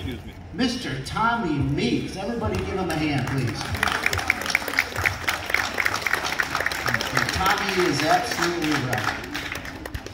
Excuse me. Mr. Tommy Meeks. Everybody give him a hand, please. And Tommy is absolutely right.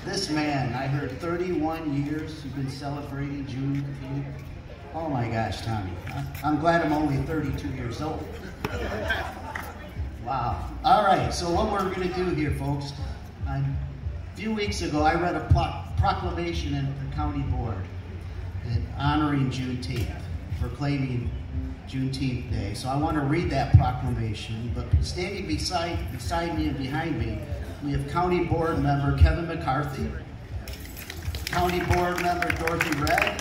This man, I heard 31 years you've been celebrating Juneteenth. Oh my gosh, Tommy. I'm glad I'm only 32 years old. Wow. All right, so what we're going to do here, folks, a few weeks ago I read a proclamation in the county board honoring Juneteenth, proclaiming Juneteenth Day. So I want to read that proclamation, but standing beside me and behind me, we have County Board Member Kevin McCarthy, County Board Member Dorothy Red,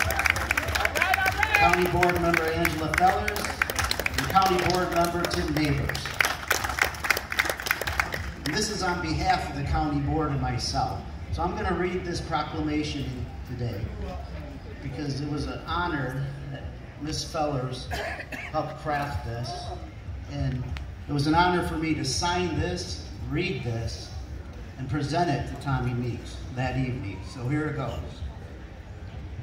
County Board Member Angela Fellers, and County Board Member Tim Neighbors. And this is on behalf of the County Board and myself. So I'm going to read this proclamation today because it was an honor that Ms. Fellers helped craft this. And it was an honor for me to sign this, read this, and present it to Tommy Meeks that evening. So here it goes.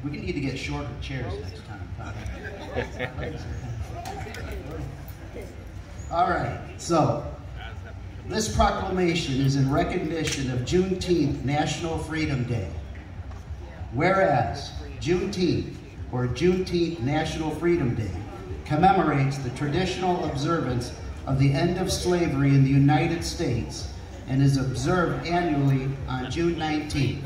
We need to get shorter chairs next time, Tommy. All right, so this proclamation is in recognition of Juneteenth, National Freedom Day. Whereas Juneteenth, or Juneteenth National Freedom Day, commemorates the traditional observance of the end of slavery in the United States and is observed annually on June 19th.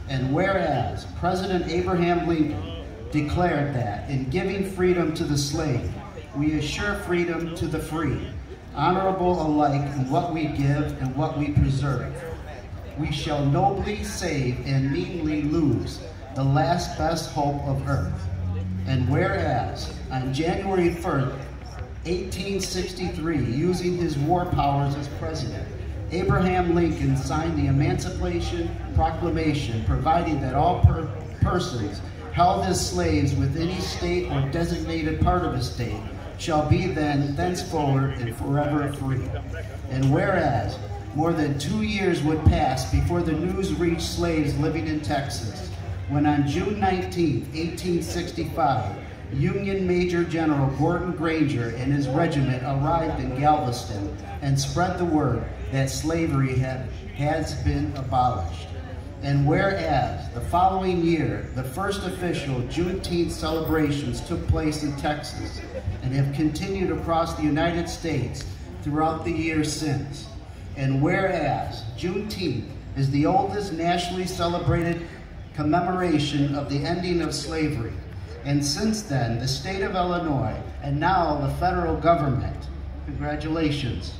And whereas President Abraham Lincoln declared that in giving freedom to the slave, we assure freedom to the free, honorable alike in what we give and what we preserve. We shall nobly save and meanly lose the last best hope of earth. And whereas on January 1st, 1863, using his war powers as president, Abraham Lincoln signed the Emancipation Proclamation, providing that all persons held as slaves within any state or designated part of a state shall be thenceforward and forever free. And whereas more than 2 years would pass before the news reached slaves living in Texas, when on June 19, 1865, Union Major General Gordon Granger and his regiment arrived in Galveston and spread the word that slavery has been abolished. And whereas the following year, the first official Juneteenth celebrations took place in Texas and have continued across the United States throughout the years since. And whereas Juneteenth is the oldest nationally celebrated commemoration of the ending of slavery, and since then, the state of Illinois, and now the federal government, congratulations,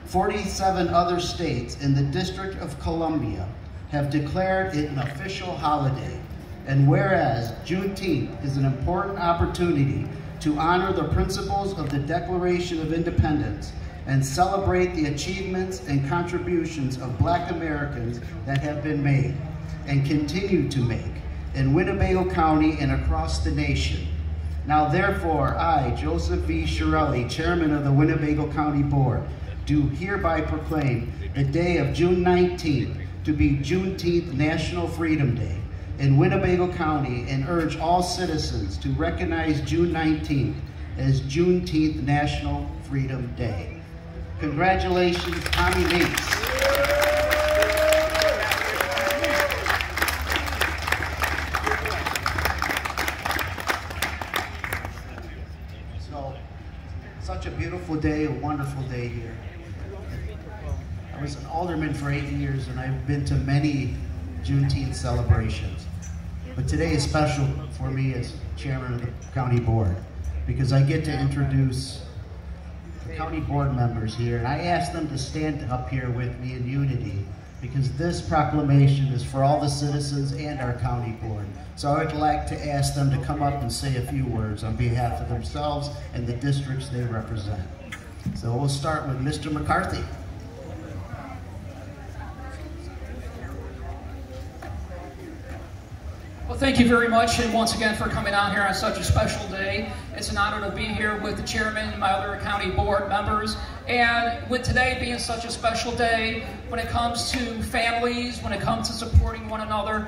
47 other states in the District of Columbia have declared it an official holiday. And whereas Juneteenth is an important opportunity to honor the principles of the Declaration of Independence and celebrate the achievements and contributions of Black Americans that have been made and continue to make in Winnebago County and across the nation. Now therefore, I, Joseph V. Shirelli, Chairman of the Winnebago County Board, do hereby proclaim the day of June 19th to be Juneteenth National Freedom Day in Winnebago County and urge all citizens to recognize June 19th as Juneteenth National Freedom Day. Congratulations, Tommy Meeks. Such a beautiful day, a wonderful day here. I was an alderman for 8 years and I've been to many Juneteenth celebrations. But today is special for me as chairman of the county board because I get to introduce the county board members here, and I asked them to stand up here with me in unity because this proclamation is for all the citizens and our county board. So I would like to ask them to come up and say a few words on behalf of themselves and the districts they represent. So we'll start with Mr. McCarthy. Well, thank you very much, and once again for coming out here on such a special day. It's an honor to be here with the chairman and my other county board members. And with today being such a special day, when it comes to families, when it comes to supporting one another,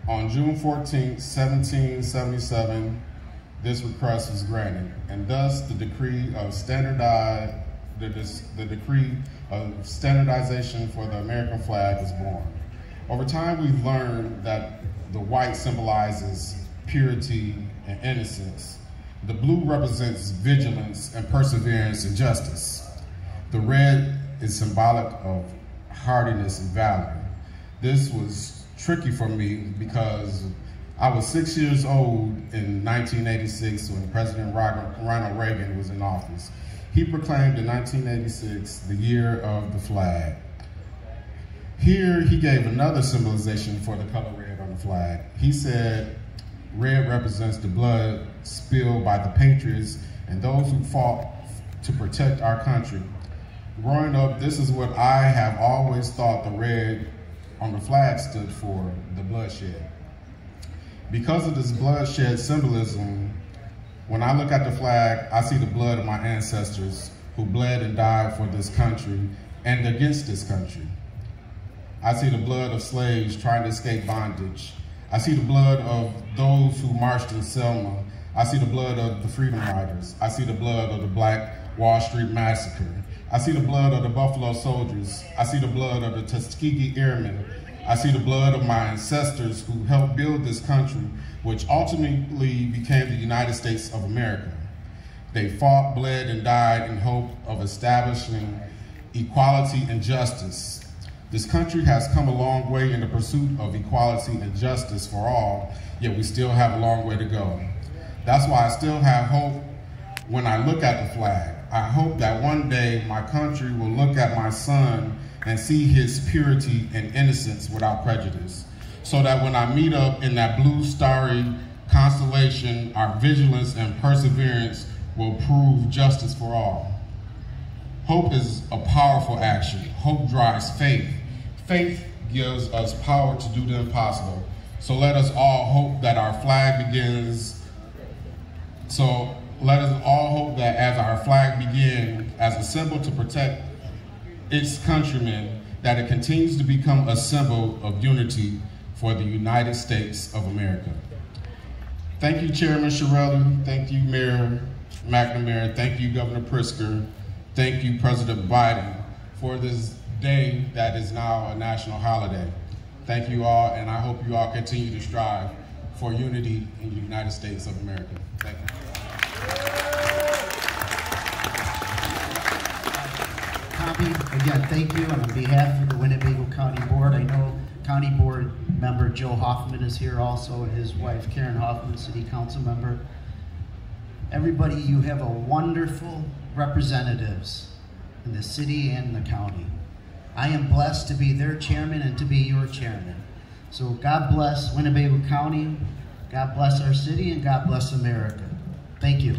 On June 14, 1777, this request was granted, and thus the decree of standardization for the American flag was born. Over time, we've learned that the white symbolizes purity and innocence. The blue represents vigilance and perseverance and justice. The red is symbolic of hardiness and valor. This was tricky for me because I was 6 years old in 1986 when President Ronald Reagan was in office. He proclaimed in 1986 the year of the flag. Here he gave another symbolization for the color red on the flag. He said, red represents the blood spilled by the patriots and those who fought to protect our country. Growing up, this is what I have always thought the red on the flag stood for, the bloodshed. Because of this bloodshed symbolism, when I look at the flag, I see the blood of my ancestors who bled and died for this country and against this country. I see the blood of slaves trying to escape bondage. I see the blood of those who marched in Selma. I see the blood of the Freedom Riders. I see the blood of the Black Wall Street Massacre. I see the blood of the Buffalo Soldiers. I see the blood of the Tuskegee Airmen. I see the blood of my ancestors who helped build this country, which ultimately became the United States of America. They fought, bled, and died in hope of establishing equality and justice. This country has come a long way in the pursuit of equality and justice for all, yet we still have a long way to go. That's why I still have hope when I look at the flag. I hope that one day my country will look at my son and see his purity and innocence without prejudice, so that when I meet up in that blue starry constellation, our vigilance and perseverance will prove justice for all. Hope is a powerful action. Hope drives faith. Faith gives us power to do the impossible. So let us all hope that our flag begins. So let us all hope that as our flag begins as a symbol to protect its countrymen, that it continues to become a symbol of unity for the United States of America. Thank you, Chairman Shirelli. Thank you, Mayor McNamara. Thank you, Governor Pritzker. Thank you, President Biden, for this day that is now a national holiday. Thank you all, and I hope you all continue to strive for unity in the United States of America. Thank you. Again, thank you, and on behalf of the Winnebago County Board, I know County Board member Joe Hoffman is here also, and his wife Karen Hoffman, City Council member. Everybody, you have a wonderful representatives in the city and the county. I am blessed to be their chairman and to be your chairman. So God bless Winnebago County, God bless our city, and God bless America. Thank you.